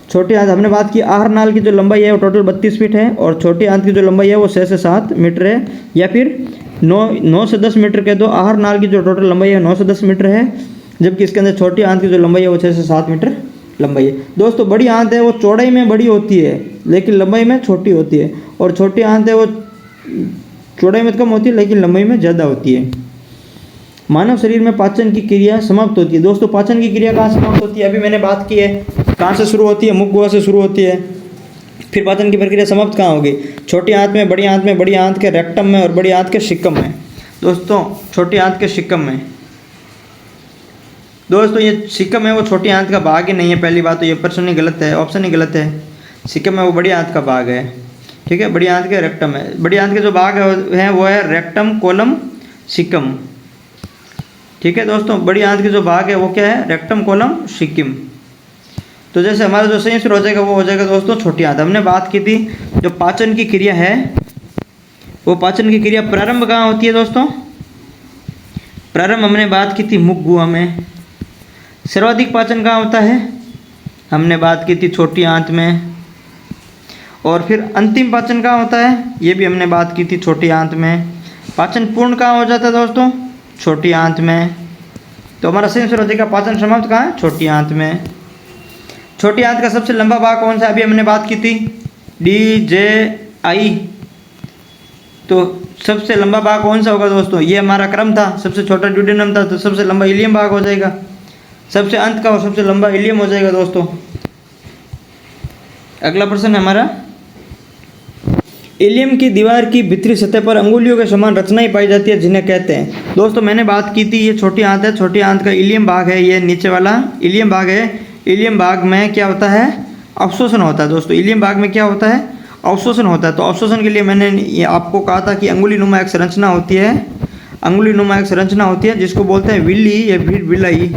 छोटी आंत हमने बात की, आहार नाल की जो लंबाई है वो टोटल 32 फीट है, और छोटी आंत की जो लंबाई है वो 6 से 7 मीटर है, या फिर 9 से 10 मीटर के। तो आहार नाल की जो टोटल लंबाई है 9 से 10 मीटर है, जबकि इसके अंदर छोटी आंत की जो लंबाई है वो 6 से 7 मीटर लंबाई है। दोस्तों बड़ी आंत है वो चौड़ाई में बड़ी होती है लेकिन लंबाई में छोटी होती है, और छोटी आंत है वो चौड़ाई में कम होती है लेकिन लंबाई में ज़्यादा होती है। मानव शरीर में पाचन की क्रिया समाप्त होती है। दोस्तों पाचन की क्रिया कहाँ समाप्त होती है? अभी मैंने बात की है, कहाँ से शुरू होती है? मुख गुहा से शुरू होती है। फिर पाचन की प्रक्रिया समाप्त कहाँ होगी? छोटी आंत में, बड़ी आंत में, बड़ी आंत के रेक्टम में और बड़ी आंत के शिक्कम में। दोस्तों छोटी आंत के शिक्कम में। दोस्तों ये शिक्कम है वो छोटी आंत का भाग ही नहीं है। पहली बात तो ये प्रश्न ही गलत है, ऑप्शन ही गलत है। शिक्कम है वो बड़ी आंत का भाग है, ठीक है। बड़ी आंत के रेक्टम है। बड़ी आंत के जो भाग है वो है रेक्टम, कोलम, शिक्कम, ठीक है दोस्तों। बड़ी आंत के जो भाग है वो क्या है? रेक्टम, कोलम, शिक्किम। तो जैसे हमारा जो सही आंसर हो जाएगा वो हो जाएगा दोस्तों छोटी आंत। हमने बात की थी जो पाचन की क्रिया है वो पाचन की क्रिया प्रारंभ कहाँ होती है दोस्तों? प्रारंभ हमने बात की थी मुख गुहा में। सर्वाधिक पाचन कहाँ होता है? हमने बात की थी छोटी आंत में। और फिर अंतिम पाचन कहाँ होता है? ये भी हमने बात की थी छोटी आंत में। पाचन पूर्ण कहाँ हो जाता है दोस्तों? छोटी आंत में। तो हमारा सही आंसर हो जाएगा पाचन समाप्त कहाँ है? छोटी आंत में। छोटी आंत का सबसे लंबा भाग कौन सा? अभी हमने बात की थी DJI। तो सबसे लंबा भाग कौन सा होगा दोस्तों? ये हमारा क्रम था, सबसे छोटा ड्यूडेनम था, तो सबसे लंबा इलियम भाग हो जाएगा। सबसे अंत का और सबसे लंबा इलियम हो जाएगा दोस्तों। अगला प्रश्न है हमारा, इलियम की दीवार की भीतरी सतह पर अंगुलियों के समान रचनाएं पाई जाती है जिन्हें कहते हैं। दोस्तों मैंने बात की थी ये छोटी आंत है, छोटी आंत का इलियम भाग है, ये नीचे वाला इलियम भाग है। इलियम भाग में क्या होता है? अवशोषण होता है दोस्तों। इलियम भाग में क्या होता है? अवशोषण होता है। तो अवशोषण के लिए मैंने ये आपको कहा था कि अंगुली नुमा एक संरचना होती है, अंगुली नुमा एक संरचना होती है जिसको बोलते हैं विल्ली या फिर विलाई।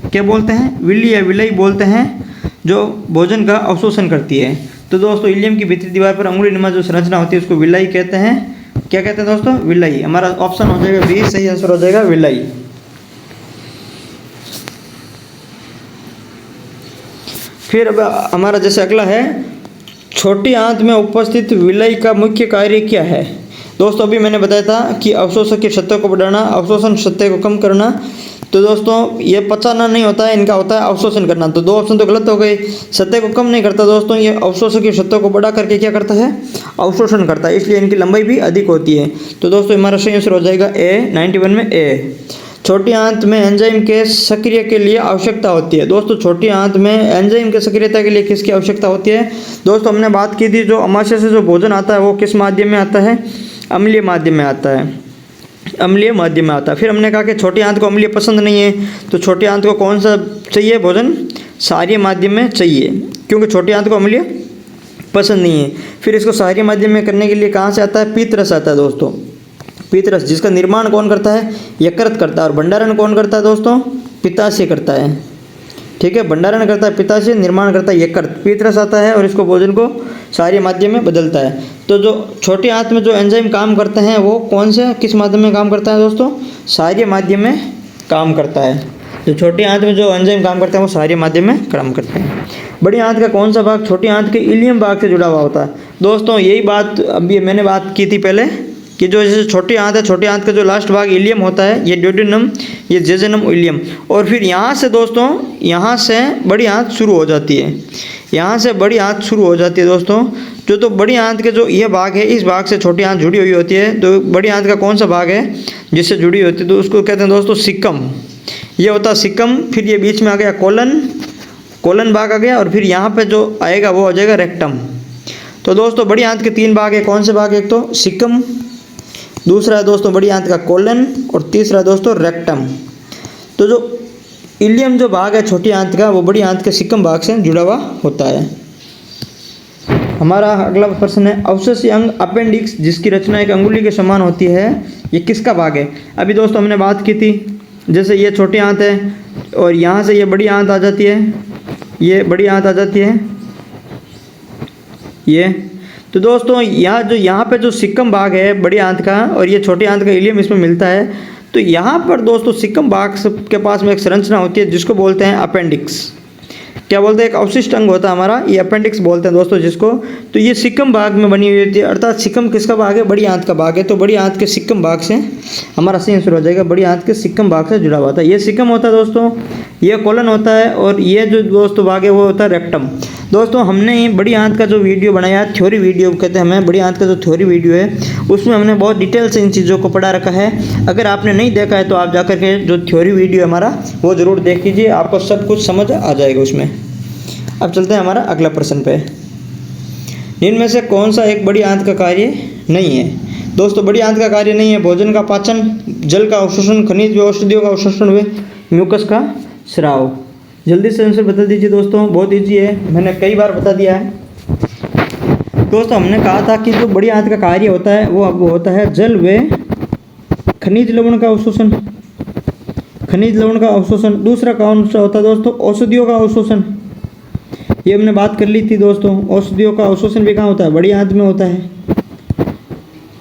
क्या बोलते हैं? विल्ली या विलाई बोलते हैं, जो भोजन का अवशोषण करती है। तो दोस्तों इलियम की भीतरी दीवार पर अंगुली नुमा जो संरचना होती है उसको विलाई कहते हैं। क्या कहते हैं दोस्तों? विलाई। हमारा ऑप्शन हो जाएगा बी, सही आंसर हो जाएगा विलाई। फिर अब हमारा जैसे अगला है, छोटी आंत में उपस्थित विलाई का मुख्य कार्य क्या है? दोस्तों अभी मैंने बताया था कि अवशोषक की सतह को बढ़ाना, अवशोषण सतह को कम करना। तो दोस्तों ये पचाना नहीं होता है, इनका होता है अवशोषण करना। तो दो ऑप्शन तो गलत हो गए। सतह को कम नहीं करता दोस्तों, ये अवशोषक की सतह को बढ़ा करके क्या करता है? अवशोषण करता है, इसलिए इनकी लंबाई भी अधिक होती है। तो दोस्तों हमारा सही आंसर हो जाएगा ए, 91 में ए। छोटी आंत में एंजाइम के सक्रिय के लिए आवश्यकता होती है। दोस्तों छोटी आंत में एंजाइम के सक्रियता के लिए किसकी आवश्यकता होती है? दोस्तों हमने बात की थी, जो अमाशय से जो भोजन आता है वो किस माध्यम में आता है? अम्लीय माध्यम में आता है, अम्लीय माध्यम में आता है। फिर हमने कहा कि छोटी आंत को अम्लीय पसंद नहीं है, तो छोटी आंत को कौन सा चाहिए भोजन? क्षारीय माध्यम में चाहिए, क्योंकि छोटी आंत को अम्लीय पसंद नहीं है। फिर इसको क्षारीय माध्यम में करने के लिए कहाँ से आता है? पीतरस आता है दोस्तों, पीतरस, जिसका निर्माण कौन करता है? यकृत करता है। और भंडारण कौन करता है दोस्तों? पित्ताशय करता है। ठीक है, भंडारण करता है पित्ताशय, निर्माण करता है यकृत। पीतरस आता है और इसको भोजन को क्षारीय माध्यम में बदलता है। तो जो छोटी आंत में जो एंजाइम काम करते हैं वो कौन से किस माध्यम में काम करता है दोस्तों? क्षारीय माध्यम में काम करता है। जो छोटी आंत में जो एंजाइम काम करते हैं वो क्षारीय माध्यम में काम करते हैं। बड़ी आंत का कौन सा भाग छोटी आंत के इलियम भाग से जुड़ा हुआ होता है? दोस्तों यही बात अभी मैंने बात की थी पहले, कि जो जैसे छोटी आंत है, छोटी आंत का जो लास्ट भाग इलियम होता है, ये ड्यूडेनम, ये जेजेनम इलियम। और फिर यहाँ से दोस्तों, यहाँ से बड़ी आंत शुरू हो जाती है, यहाँ से बड़ी आंत शुरू हो जाती है दोस्तों। जो तो बड़ी आंत के जो ये भाग है, इस भाग से छोटी आंत जुड़ी हुई होती है। तो बड़ी आंत का कौन सा भाग है जिससे जुड़ी होती है? तो उसको कहते हैं दोस्तों सिक्कम। ये होता है सिक्कम। फिर ये बीच में आ गया कोलन, कोलन भाग आ गया, और फिर यहाँ पे जो आएगा वो हो जाएगा रेक्टम। तो दोस्तों बड़ी आंत के 3 भाग है। कौन से भाग? एक तो सिक्कम, दूसरा है दोस्तों बड़ी आंत का कोलन, और तीसरा है दोस्तों रेक्टम। तो जो इलियम जो भाग है छोटी आंत का, वो बड़ी आंत के सिक्कम भाग से जुड़ा हुआ होता है। हमारा अगला प्रश्न है, अवशेषी अंग अपेंडिक्स जिसकी रचना एक अंगुली के समान होती है, ये किसका भाग है? अभी दोस्तों हमने बात की थी, जैसे ये छोटी आंत है और यहाँ से ये बड़ी आंत आ जाती है, ये बड़ी आंत आ जाती है ये। तो दोस्तों यहाँ पे जो सिक्कम भाग है बड़ी आंत का, और ये छोटी आंत का इलियम इसमें मिलता है। तो यहाँ पर दोस्तों सिक्कम भाग के पास में एक संरचना होती है जिसको बोलते हैं अपेंडिक्स। क्या बोलते हैं? एक अवशिष्ट अंग होता है हमारा, ये अपेंडिक्स बोलते हैं दोस्तों जिसको। तो ये सिक्कम भाग में बनी हुई होती है, अर्थात सिक्कम किसका भाग है? बड़ी आंत का भाग है। तो बड़ी आंत के सिक्कम भाग से हमारा सही आंसर हो जाएगा, बड़ी आंत के सिक्कम भाग से जुड़ा हुआ था। ये सिक्कम होता है दोस्तों, ये कोलन होता है, और ये जो दोस्तों भाग है वो होता है रेक्टम। दोस्तों हमने बड़ी आंत का जो वीडियो बनाया, थ्योरी वीडियो कहते हैं हमें, बड़ी आंत का जो थ्योरी वीडियो है उसमें हमने बहुत डिटेल से इन चीज़ों को पढ़ा रखा है। अगर आपने नहीं देखा है तो आप जाकर के जो थ्योरी वीडियो है हमारा वो ज़रूर देख लीजिए, आपको सब कुछ समझ आ जाएगा उसमें। अब चलते हैं हमारा अगला प्रश्न पे। इनमें से कौन सा एक बड़ी आंत का कार्य नहीं है? दोस्तों बड़ी आंत का कार्य नहीं है भोजन का पाचन, जल का अवशोषण, खनिज व औषधियों का अवशोषण व म्यूकस का स्राव। जल्दी से आंसर बता दीजिए दोस्तों, बहुत ईजी है, मैंने कई बार बता दिया है। दोस्तों हमने कहा था कि जो बड़ी आंत का कार्य होता है वो होता है जल व खनिज लवण का अवशोषण, खनिज लवण का अवशोषण। दूसरा कौन सा होता है दोस्तों? औषधियों का अवशोषण। ये हमने बात कर ली थी दोस्तों, औषधियों का अवशोषण भी कहाँ होता है? बड़ी आंत में होता है।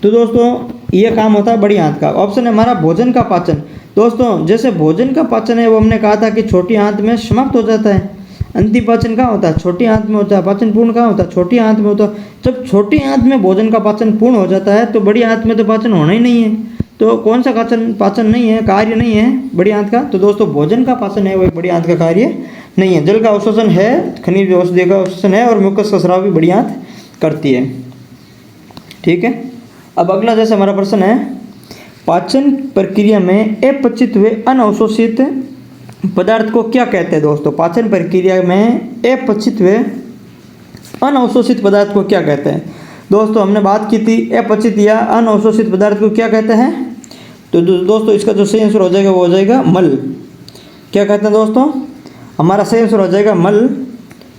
तो दोस्तों ये काम होता है बड़ी आंत का। ऑप्शन है हमारा भोजन का पाचन। दोस्तों जैसे भोजन का पाचन है वो हमने कहा था कि छोटी आंत में समाप्त हो जाता है, अंतिम पाचन कहाँ होता है? छोटी आंत में होता है। पाचन पूर्ण कहाँ होता है? छोटी आंत में होता है। जब छोटी आंत में भोजन का पाचन पूर्ण हो जाता है तो बड़ी आंत में तो पाचन होना ही नहीं है। तो कौन सा पाचन नहीं है, कार्य नहीं है बड़ी आंत का? तो दोस्तों भोजन का पाचन है वो एक बड़ी आंत का कार्य नहीं है। जल का अवशोषण है, खनिज औषधि का अवशोषण है, और म्यूकस का स्राव भी बड़ी आंत करती है। ठीक है, अब अगला जैसे हमारा प्रश्न है, पाचन प्रक्रिया में अपचित व अनअवशोषित पदार्थ को क्या कहते हैं? दोस्तों पाचन प्रक्रिया में अपचित व अनअवशोषित पदार्थ को क्या कहते हैं? दोस्तों हमने बात की थी अपचित या अनअवशोषित पदार्थ को क्या कहते हैं? तो दोस्तों इसका जो सही आंसर हो जाएगा वो हो जाएगा मल। क्या कहते हैं दोस्तों? हमारा सही आंसर हो जाएगा मल।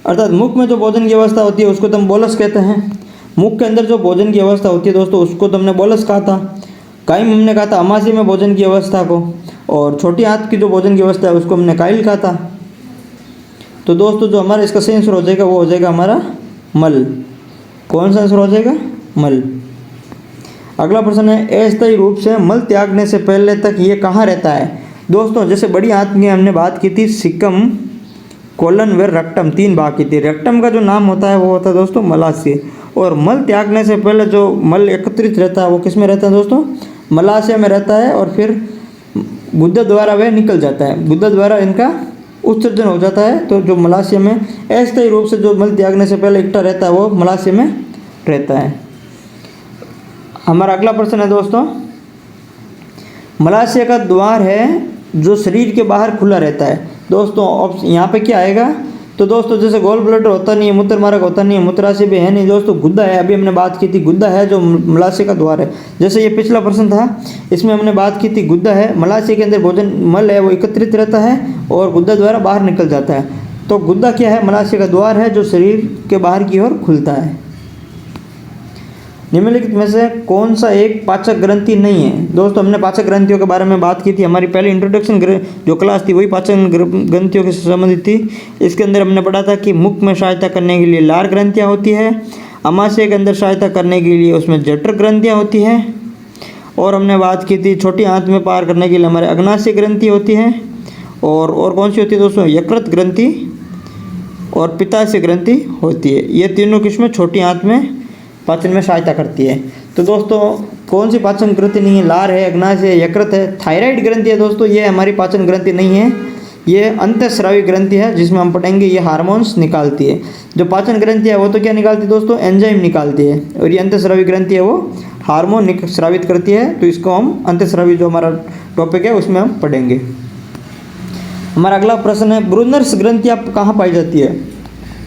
अर्थात मुख में जो भोजन की अवस्था होती है उसको तो हम बोलस कहते हैं। मुख के अंदर जो भोजन की अवस्था होती है दोस्तों उसको तो हमने बोलस कहा था। काइम हमने कहा था अमाशय में भोजन की अवस्था को, और छोटी आंत की जो भोजन की अवस्था है उसको हमने काइल कहा था। तो दोस्तों जो हमारा इसका सही आंसर हो जाएगा वो हो जाएगा हमारा मल। कौन सा आंसर हो जाएगा? मल। अगला प्रश्न है अस्थायी रूप से मल त्यागने से पहले तक ये कहाँ रहता है? दोस्तों जैसे बड़ी आंत की हमने बात की थी सिकम, कोलन व रेक्टम, 3 भाग की थी। रेक्टम का जो नाम होता है वो होता है दोस्तों मलाशय, और मल त्यागने से पहले जो मल एकत्रित रहता है वो किस में रहता है दोस्तों? मलाशय में रहता है, और फिर गुदा द्वारा वह निकल जाता है, गुदा द्वारा इनका उत्सर्जन हो जाता है। तो जो मलाशय में अस्थायी रूप से जो मल त्यागने से पहले इकट्ठा रहता है वो मलाशय में रहता है। हमारा अगला प्रश्न है दोस्तों, मलाशय का द्वार है जो शरीर के बाहर खुला रहता है। दोस्तों यहाँ पे क्या आएगा? तो दोस्तों जैसे गोल ब्लैडर होता नहीं है, मूत्र मार्ग होता नहीं है, मूत्राशय भी है नहीं दोस्तों, गुद्दा है। अभी हमने बात की थी गुद्दा है जो मलाशय का द्वार है। जैसे ये पिछला प्रश्न था इसमें हमने बात की थी गुद्दा है, मलाशय के अंदर भोजन मल है वो एकत्रित रहता है और गुद्दा द्वारा बाहर निकल जाता है। तो गुद्दा क्या है? मलाशय का द्वार है जो शरीर के बाहर की ओर खुलता है। निम्नलिखित में से कौन सा एक पाचक ग्रंथि नहीं है? दोस्तों हमने पाचक ग्रंथियों के बारे में बात की थी, हमारी पहली इंट्रोडक्शन जो क्लास थी वही पाचक ग्रंथियों से संबंधित थी। इसके अंदर हमने पढ़ा था कि मुख में सहायता करने के लिए लार ग्रंथियाँ होती है, अमाशय के अंदर सहायता करने के लिए उसमें जठर ग्रंथियाँ होती है, और हमने बात की थी छोटी आंत में पार करने के लिए हमारे अग्नाशय ग्रंथि होती है, और कौन सी होती है दोस्तों? यकृत ग्रंथि और पित्ताशय ग्रंथि होती है। ये तीनों किस्में छोटी आंत में पाचन में सहायता करती है। तो दोस्तों कौन सी पाचन ग्रंथि नहीं है? लार है, अग्नाशय है, यकृत है, थायराइड ग्रंथि है दोस्तों, ये हमारी पाचन ग्रंथि नहीं है, ये अंतःस्रावी ग्रंथि है जिसमें हम पढ़ेंगे ये हार्मोन्स निकालती है। जो पाचन ग्रंथि है वो तो क्या निकालती है दोस्तों? एंजाइम निकालती है, और ये अंतःस्रावी ग्रंथि है वो हार्मोन स्रावित करती है। तो इसको हम अंतःस्रावी जो हमारा टॉपिक है उसमें हम पढ़ेंगे। हमारा अगला प्रश्न है ब्रूनर्स ग्रंथियाँ कहाँ पाई जाती है?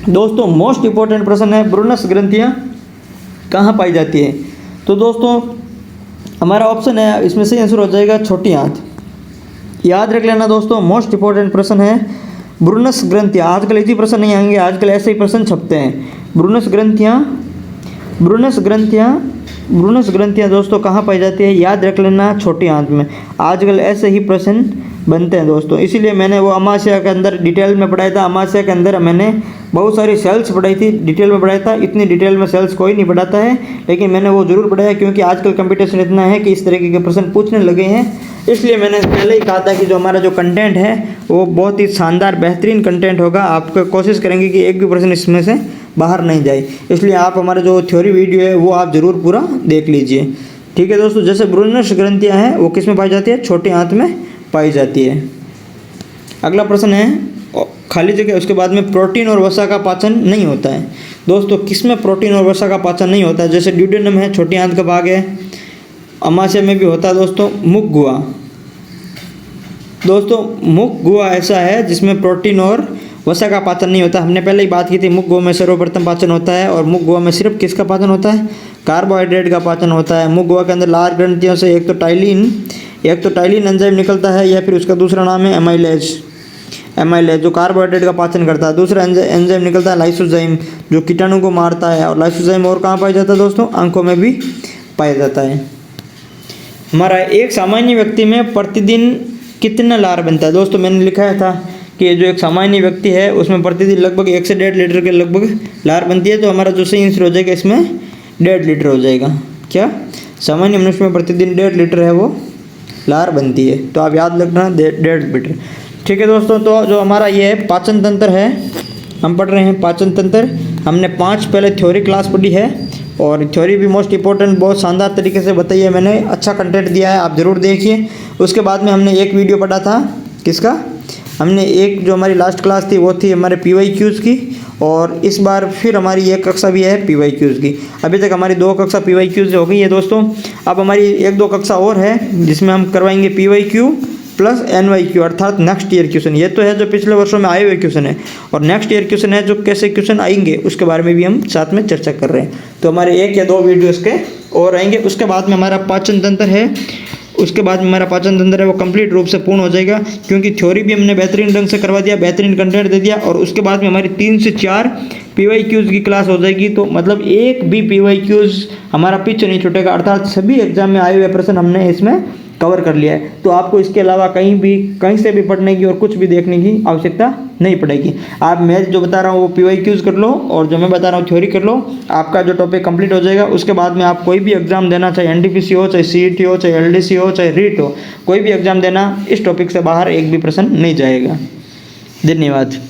दोस्तों मोस्ट इंपॉर्टेंट प्रश्न है, ब्रूनर्स ग्रंथियाँ कहाँ पाई जाती है? तो दोस्तों हमारा ऑप्शन है इसमें से आंसर हो जाएगा छोटी आंत। याद रख लेना दोस्तों, मोस्ट इंपॉर्टेंट प्रश्न है ब्रूनस ग्रंथियाँ। आजकल इसी प्रश्न नहीं आएंगे, आजकल ऐसे ही प्रश्न छपते हैं। ब्रूनस ग्रंथियाँ दोस्तों कहाँ पाई जाती है? याद रख लेना छोटी आंत में। आजकल ऐसे ही प्रश्न बनते हैं दोस्तों, इसीलिए मैंने वो अमाशय के अंदर डिटेल में पढ़ाया था। अमाशय के अंदर मैंने बहुत सारी सेल्स पढ़ाई थी, डिटेल में पढ़ाया था। इतनी डिटेल में सेल्स कोई नहीं पढ़ाता है, लेकिन मैंने वो जरूर पढ़ाया क्योंकि आजकल कंपटीशन इतना है कि इस तरीके के प्रश्न पूछने लगे हैं। इसलिए मैंने पहले ही कहा था कि जो हमारा जो कंटेंट है वो बहुत ही शानदार बेहतरीन कंटेंट होगा। आप कोशिश करेंगे कि एक भी प्रश्न इसमें से बाहर नहीं जाए, इसलिए आप हमारा जो थ्योरी वीडियो है वो आप ज़रूर पूरा देख लीजिए। ठीक है दोस्तों, जैसे ब्रूनर्स ग्रंथियाँ हैं वो किस में पाई जाती है? छोटी आंत में पाई जाती है। अगला प्रश्न है खाली जगह, उसके बाद में प्रोटीन और वसा का पाचन नहीं होता है। दोस्तों किसमें प्रोटीन और वसा का पाचन नहीं होता है? जैसे ड्यूडेनम है, छोटी आंत का भाग है, अमाशय में भी होता है दोस्तों। मुख गुहा, दोस्तों मुख गुहा ऐसा है जिसमें प्रोटीन और वसा का पाचन नहीं होता। हमने पहले ही बात की थी, मुख गुहा में सर्वप्रथम पाचन होता है, और मुख गुहा में सिर्फ किसका पाचन होता है? कार्बोहाइड्रेट का पाचन होता है। मुख गुहा के अंदर लार ग्रंथियों से एक तो टाइलिन एंजाइम निकलता है, या फिर उसका दूसरा नाम है एमाइलेज जो कार्बोहाइड्रेट का पाचन करता है। दूसरा एंजाइम निकलता है लाइसोजाइम जो कीटाणु को मारता है, और लाइसोजाइम और कहाँ पाया जाता है दोस्तों? आंखों में भी पाया जाता है। हमारा एक सामान्य व्यक्ति में प्रतिदिन कितना लार बनता है? दोस्तों मैंने लिखा था कि जो एक सामान्य व्यक्ति है उसमें प्रतिदिन लगभग 1 से 1.5 लीटर के लगभग लार बनती है। तो हमारा जो सही आंसर हो जाएगा इसमें 1.5 लीटर हो जाएगा। क्या सामान्य मनुष्य में प्रतिदिन 1.5 लीटर है वो लार बनती है? तो आप याद रखना 1.5 लीटर। ठीक है दोस्तों, तो जो हमारा ये पाचन तंत्र है हम पढ़ रहे हैं पाचन तंत्र। हमने 5 पहले थ्योरी क्लास पढ़ी है, और थ्योरी भी मोस्ट इंपॉर्टेंट बहुत शानदार तरीके से बताई है मैंने, अच्छा कंटेंट दिया है, आप ज़रूर देखिए। उसके बाद में हमने एक वीडियो पढ़ा था, किसका? हमने एक जो हमारी लास्ट क्लास थी वो थी हमारे PYQs की, और इस बार फिर हमारी एक कक्षा भी है PYQs की। अभी तक हमारी 2 कक्षा PYQs हो गई है दोस्तों। अब हमारी 1-2 कक्षा और है जिसमें हम करवाएंगे PYQ प्लस NYQ अर्थात नेक्स्ट ईयर क्वेश्चन। ये तो है जो पिछले वर्षों में आए हुए क्वेश्चन है, और नेक्स्ट ईयर क्वेश्चन है जो कैसे क्वेश्चन आएंगे उसके बारे में भी हम साथ में चर्चा कर रहे हैं। तो हमारे 1 या 2 वीडियोस के और आएंगे। उसके बाद में हमारा पाचन तंत्र है उसके बाद में हमारा पाचन तंत्र है वो कंप्लीट रूप से पूर्ण हो जाएगा, क्योंकि थ्योरी भी हमने बेहतरीन ढंग से करवा दिया, बेहतरीन कंटेंट दे दिया। और उसके बाद में हमारी 3 से 4 PYQs की क्लास हो जाएगी। तो मतलब एक भी PYQs हमारा पीछे नहीं छूटेगा, अर्थात सभी एग्जाम में आए हुए प्रश्न हमने इसमें कवर कर लिया है। तो आपको इसके अलावा कहीं से भी पढ़ने की और कुछ भी देखने की आवश्यकता नहीं पड़ेगी। आप मैं जो बता रहा हूँ वो PYQs कर लो और जो मैं बता रहा हूँ थ्योरी कर लो, आपका जो टॉपिक कंप्लीट हो जाएगा। उसके बाद में आप कोई भी एग्जाम देना, चाहे NTPC हो, चाहे CET हो, चाहे LDC हो, चाहे RET हो, कोई भी एग्जाम देना, इस टॉपिक से बाहर एक भी प्रश्न नहीं जाएगा। धन्यवाद।